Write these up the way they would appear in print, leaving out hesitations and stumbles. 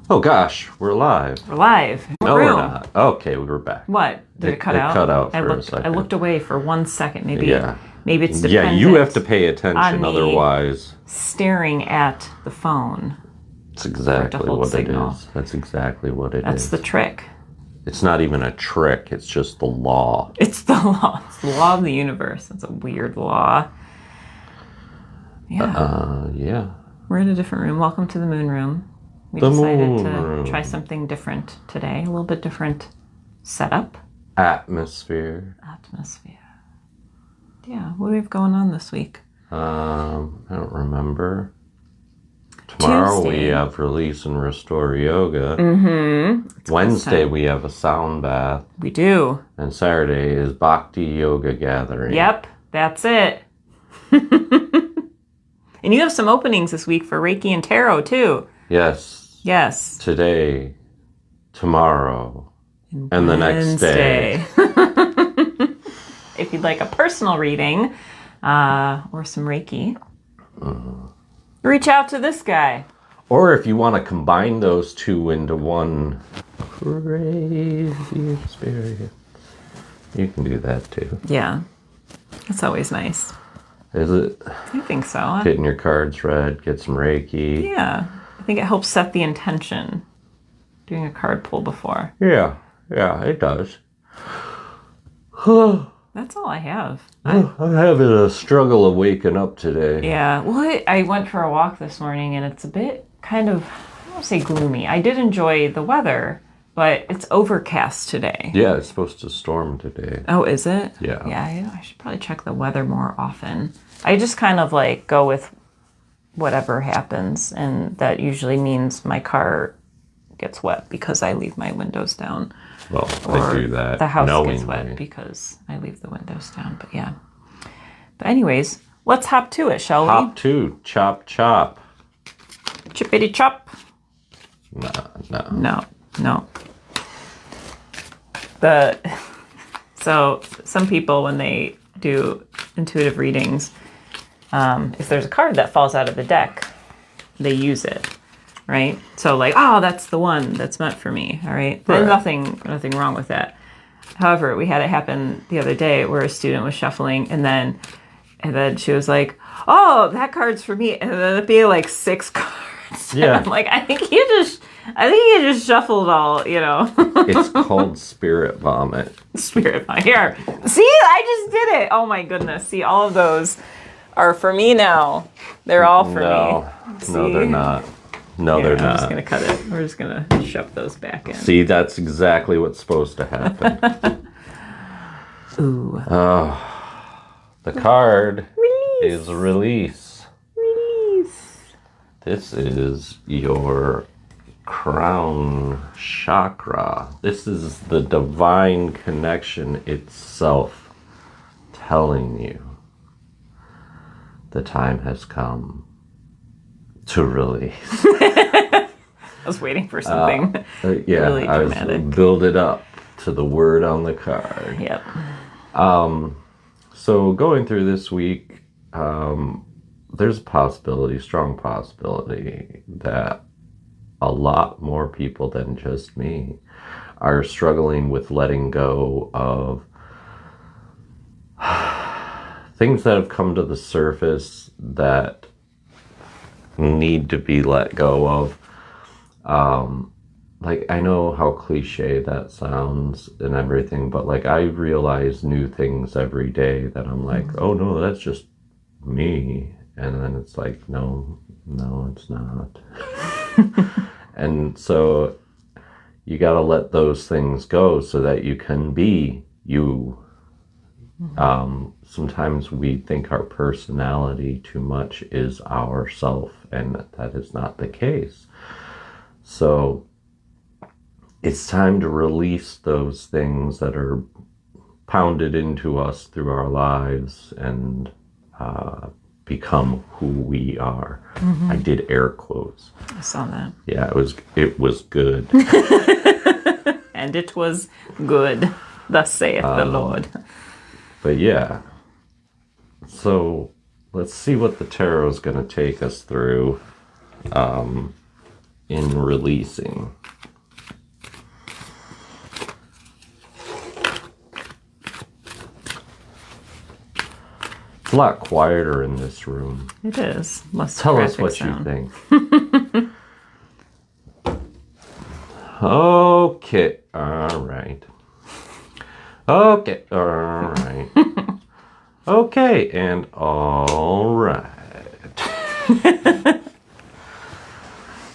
Oh gosh, we're live. We're live. No, we're not. Okay, we were back. What? Did it cut out? It cut out for a a second. I looked away for 1 second. Maybe it's dependent. Yeah, you have to pay attention, on me otherwise. Staring at the phone. That's exactly what signal. it is. That's exactly what it is. That's the trick. It's not even a trick. It's just the law. It's the law. It's the law of the universe. It's a weird law. Yeah. Yeah. We're in a different room. Welcome to the moon room. We decided to try something different today. A little bit different setup. Atmosphere. Yeah. What do we have going on this week? I don't remember. Tomorrow Tuesday. we have Release and Restore Yoga. Mm-hmm. Wednesday we have a sound bath. We do. And Saturday is Bhakti Yoga Gathering. Yep, that's it. And you have some openings this week for Reiki and Tarot, too. Yes. Today, tomorrow, and the next day. If you'd like a personal reading or some Reiki, reach out to this guy. Or if you want to combine those two into one crazy experience, you can do that too. Yeah, that's always nice. Is it? I think so. Getting your cards read, get some Reiki. Yeah, I think it helps set the intention. Doing a card pull before. Yeah, it does. That's all I have. I'm having a struggle of waking up today. Yeah, well, I went for a walk this morning, and it's a bit kind of, I don't want to say gloomy. I did enjoy the weather, but it's overcast today. Yeah, it's supposed to storm today. Oh, is it? Yeah. Yeah, I should probably check the weather more often. I just kind of like go with whatever happens, and that usually means my car gets wet because I leave my windows down. Well, I do that. The house knowingly. gets wet because I leave the windows down. But yeah. But anyways, let's hop to it, shall we? Hop to chop chop. Chippity chop. No. So some people, when they do intuitive readings, if there's a card that falls out of the deck, they use it, right? So like, oh, that's the one that's meant for me, all right? There's nothing wrong with that. However, we had it happen the other day where a student was shuffling, and then she was like, oh, that card's for me, and then it'd be like 6 cards. Yeah. And I'm like, I think you just shuffled all, It's called spirit vomit. Spirit vomit. Here. See, I just did it. Oh my goodness. See, all of those are for me now. They're all for me. See? No, they're not. No, they're not. I'm just going to cut it. We're just going to shove those back in. See, that's exactly what's supposed to happen. Ooh. The card Release. is release. Release. This is your crown chakra. This is the divine connection itself telling you the time has come to release. I was waiting for something really dramatic. I was build it up to the word on the card. Yep. So going through this week, there's a strong possibility that a lot more people than just me are struggling with letting go of things that have come to the surface that need to be let go of. Like, I know how cliche that sounds and everything, but like, I realize new things every day that I'm like, oh no, that's just me. And then it's like, no, it's not. And so you got to let those things go so that you can be you. Sometimes we think our personality too much is ourself, and that is not the case. So it's time to release those things that are pounded into us through our lives and become who we are. I did air quotes. I saw that. Yeah, it was good. And it was good, thus saith the Lord. But yeah, so let's see what the tarot is going to take us through. in releasing. It's a lot quieter in this room. It is. Less Tell us traffic what sound. you think. Okay, all right. Okay, all right. Okay, and all right.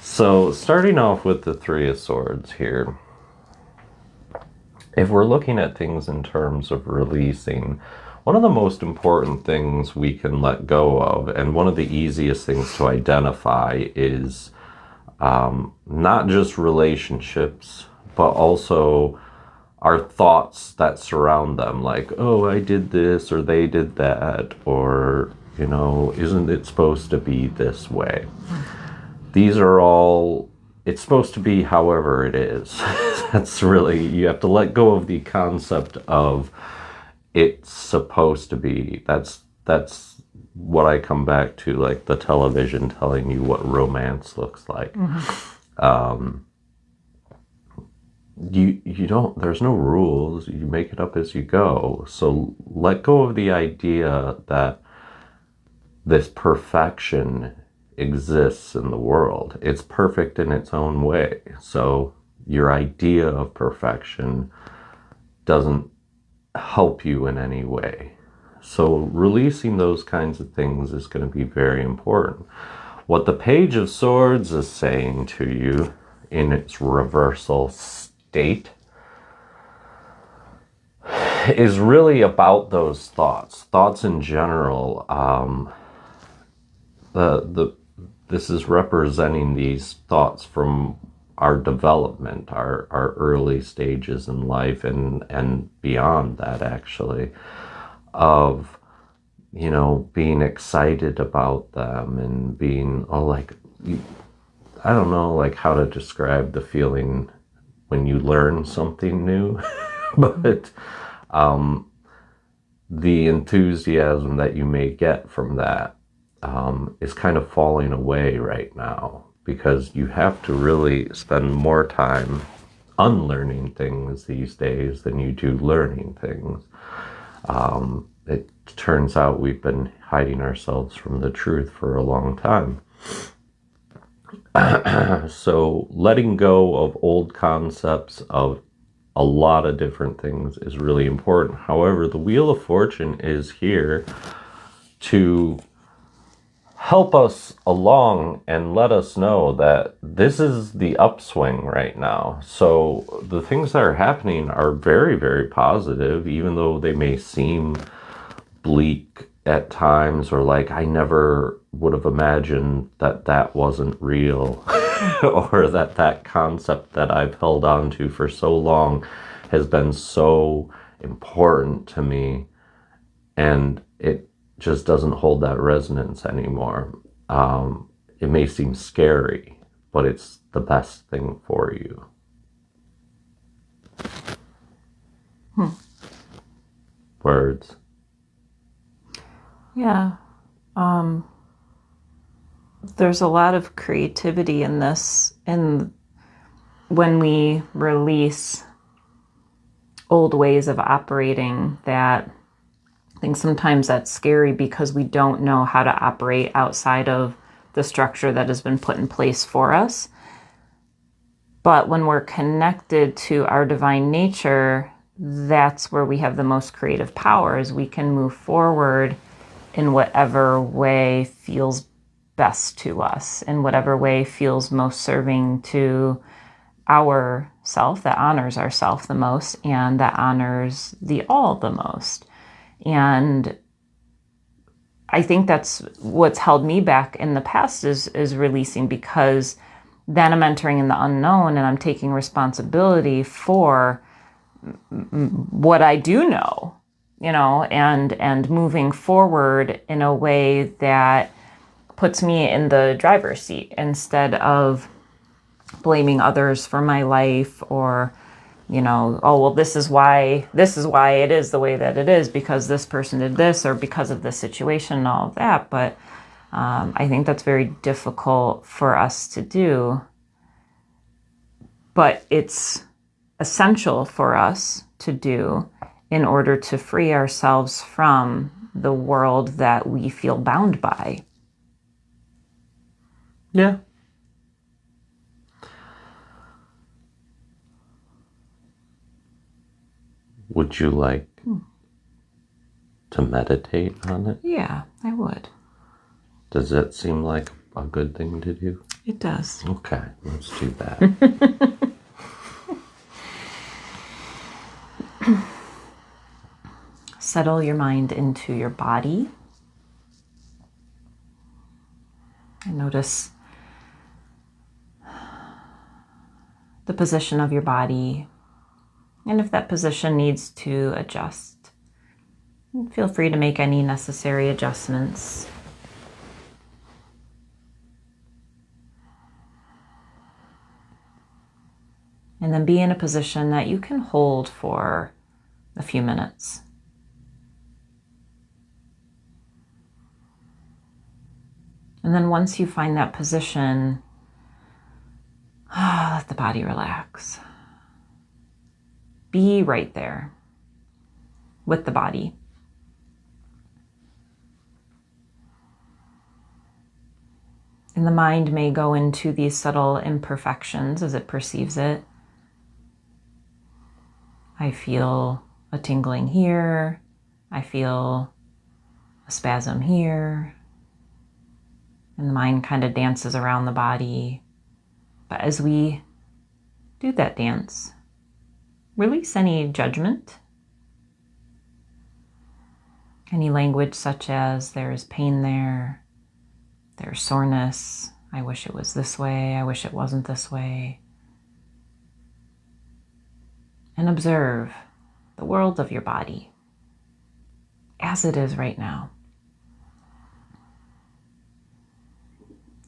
So, starting off with the Three of Swords here. If we're looking at things in terms of releasing, one of the most important things we can let go of, and one of the easiest things to identify, is not just relationships, but also our thoughts that surround them. Like, oh, I did this, or they did that, or, you know, isn't it supposed to be this way? These are all, it's supposed to be however it is. That's really, you have to let go of the concept of it's supposed to be. That's what I come back to, like the television telling you what romance looks like. You don't, there's no rules. You make it up as you go. So let go of the idea that this perfection exists in the world. It's perfect in its own way. So your idea of perfection doesn't help you in any way. So releasing those kinds of things is going to be very important. What the Page of Swords is saying to you in its reversal state is really about those thoughts in general. This is representing these thoughts from our development, our early stages in life, and beyond that, actually, of, you know, being excited about them and being, oh, like, I don't know, like, how to describe the feeling when you learn something new, but the enthusiasm that you may get from that is kind of falling away right now, because you have to really spend more time unlearning things these days than you do learning things. It turns out we've been hiding ourselves from the truth for a long time. So letting go of old concepts of a lot of different things is really important. However, the Wheel of Fortune is here to help us along and let us know that this is the upswing right now. So the things that are happening are very, very positive, even though they may seem bleak at times, or like, I never would have imagined that that wasn't real, or that concept that I've held on to for so long has been so important to me, and it just doesn't hold that resonance anymore. It may seem scary, but it's the best thing for you. Words. Yeah. There's a lot of creativity in this, and when we release old ways of operating, that I think sometimes that's scary because we don't know how to operate outside of the structure that has been put in place for us. But when we're connected to our divine nature, that's where we have the most creative powers. We can move forward in whatever way feels best to us, in whatever way feels most serving to our self, that honors ourself the most, and that honors the all the most. And I think that's what's held me back in the past is releasing, because then I'm entering in the unknown and I'm taking responsibility for what I do know, you know, and moving forward in a way that puts me in the driver's seat instead of blaming others for my life, or, you know, oh, well, this is why it is the way that it is because this person did this, or because of this situation and all of that. But I think that's very difficult for us to do. but it's essential for us to do in order to free ourselves from the world that we feel bound by. Yeah. Would you like to meditate on it? Yeah, I would. Does that seem like a good thing to do? It does. Okay, let's do that. Settle your mind into your body. And notice the position of your body. And if that position needs to adjust, feel free to make any necessary adjustments. And then be in a position that you can hold for a few minutes. And then once you find that position, let the body relax. Be right there with the body. And the mind may go into these subtle imperfections as it perceives it. I feel a tingling here. I feel a spasm here. And the mind kind of dances around the body. But as we do that dance, release any judgment, any language such as there is pain there, there's soreness, I wish it was this way, I wish it wasn't this way. And observe the world of your body as it is right now.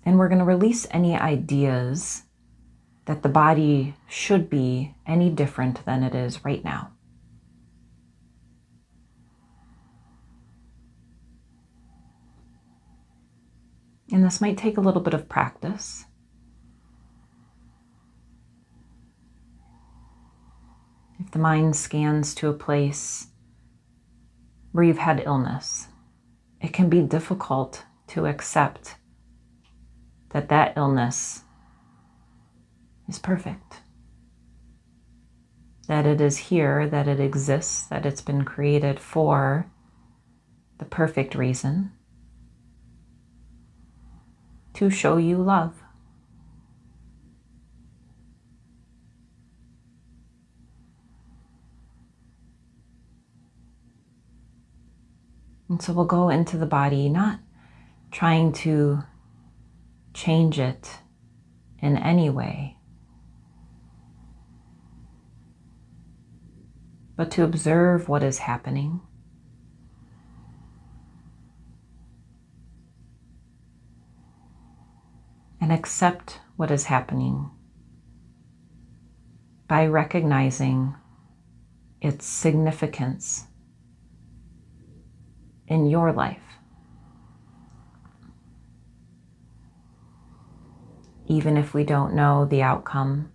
And we're going to release any ideas that the body should be any different than it is right now. And this might take a little bit of practice. If the mind scans to a place where you've had illness, it can be difficult to accept that that illness is perfect, that it is here, that it exists, that it's been created for the perfect reason to show you love. And so we'll go into the body, not trying to change it in any way, but to observe what is happening. And accept what is happening by recognizing its significance in your life. Even if we don't know the outcome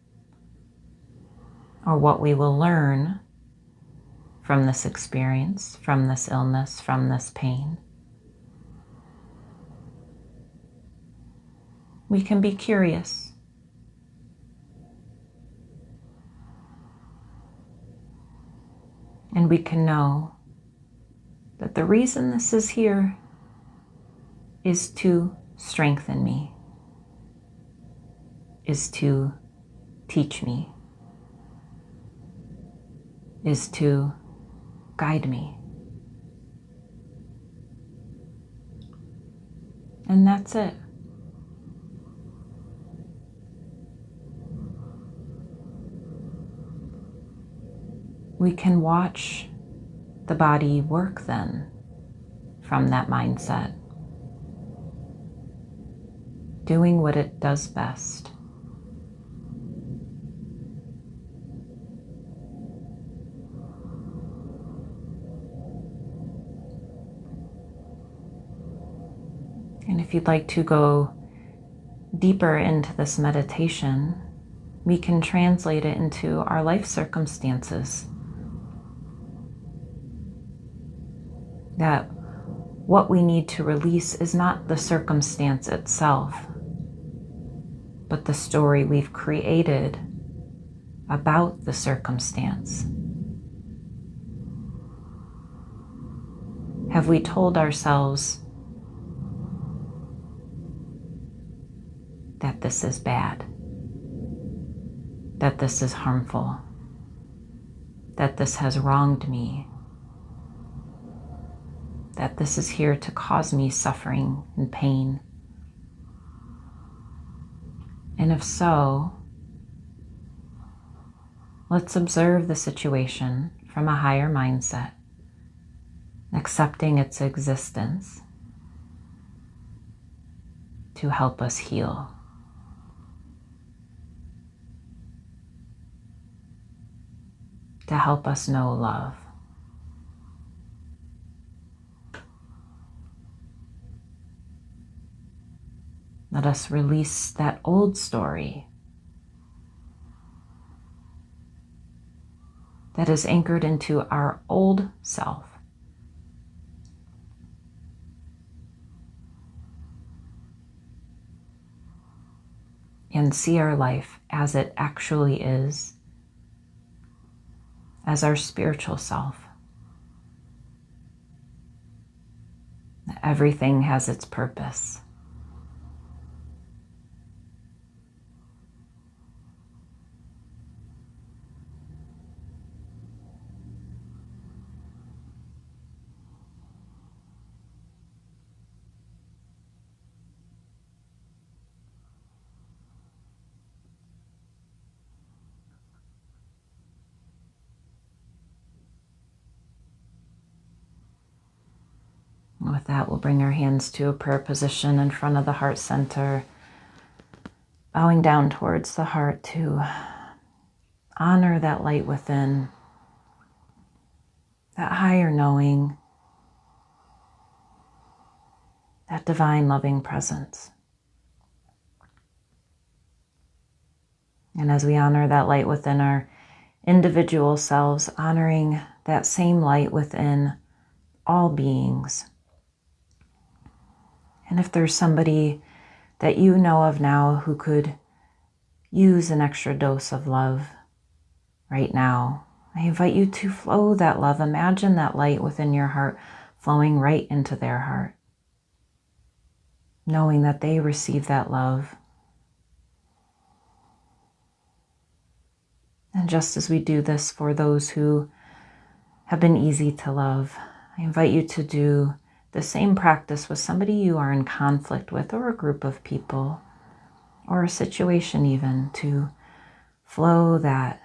or what we will learn from this experience, from this illness, from this pain, we can be curious. And we can know that the reason this is here is to strengthen me, is to teach me, is to guide me. And that's it. We can watch the body work then from that mindset, doing what it does best. And if you'd like to go deeper into this meditation, we can translate it into our life circumstances. That what we need to release is not the circumstance itself, but the story we've created about the circumstance. Have we told ourselves that this is bad, that this is harmful, that this has wronged me, that this is here to cause me suffering and pain? And if so, let's observe the situation from a higher mindset, accepting its existence to help us heal. To help us know love. Let us release that old story that is anchored into our old self. And see our life as it actually is, as our spiritual self. Everything has its purpose. With that, we'll bring our hands to a prayer position in front of the heart center, bowing down towards the heart to honor that light within, that higher knowing, that divine loving presence. And as we honor that light within our individual selves, honoring that same light within all beings. And if there's somebody that you know of now who could use an extra dose of love right now, I invite you to flow that love. Imagine that light within your heart flowing right into their heart, knowing that they receive that love. And just as we do this for those who have been easy to love, I invite you to do the same practice with somebody you are in conflict with, or a group of people, or a situation even, to flow that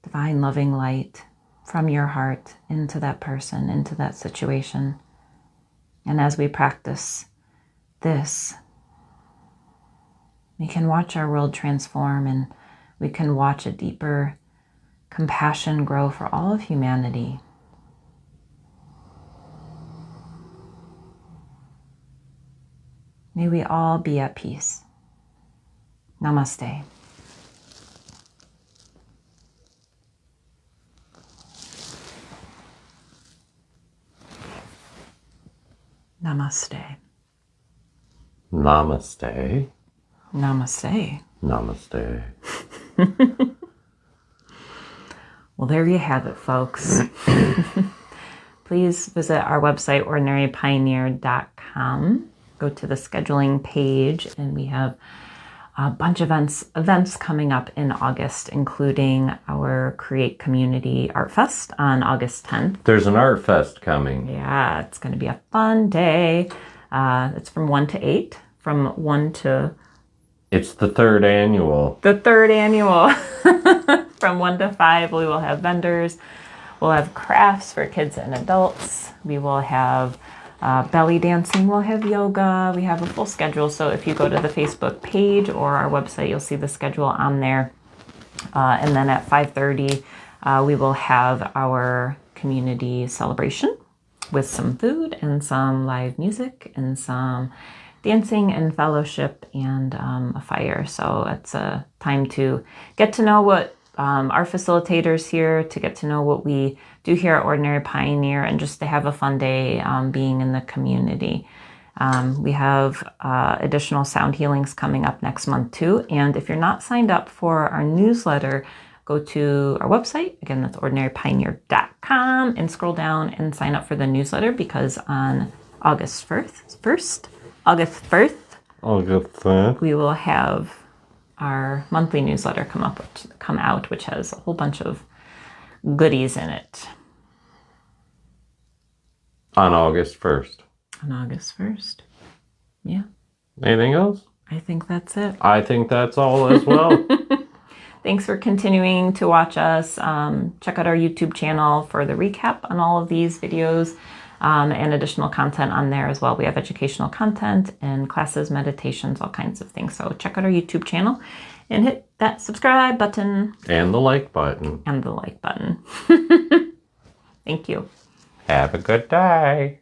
divine loving light from your heart into that person, into that situation. And as we practice this, we can watch our world transform, and we can watch a deeper compassion grow for all of humanity. May we all be at peace. Namaste. Namaste. Namaste. Namaste. Namaste. Well, there you have it, folks. Please visit our website, ordinarypioneer.com. Go to the scheduling page, and we have a bunch of events coming up in August, including our Create Community Art Fest on August 10th. There's an art fest coming. Yeah, it's going to be a fun day. It's from 1 to 8, from 1 to... It's the third annual. The third annual. From 1 to 5, we will have vendors. We'll have crafts for kids and adults. We will have belly dancing. We'll have yoga. We have a full schedule. So if you go to the Facebook page or our website, you'll see the schedule on there. And then at 5:30, we will have our community celebration with some food and some live music and some dancing and fellowship and a fire. So it's a time to get to know what our facilitators here, to get to know what we do here at Ordinary Pioneer, and just to have a fun day being in the community. We have additional sound healings coming up next month too. And if you're not signed up for our newsletter, go to our website. Again, that's ordinarypioneer.com, and scroll down and sign up for the newsletter, because on August 1st, we will have our monthly newsletter come out, which has a whole bunch of goodies in it. On August 1st. On August 1st. Yeah. Anything else? I think that's it. I think that's all as well. Thanks for continuing to watch us. Check out our YouTube channel for the recap on all of these videos and additional content on there as well. We have educational content and classes, meditations, all kinds of things. So check out our YouTube channel and hit that subscribe button. And the like button. And the like button. Thank you. Have a good day.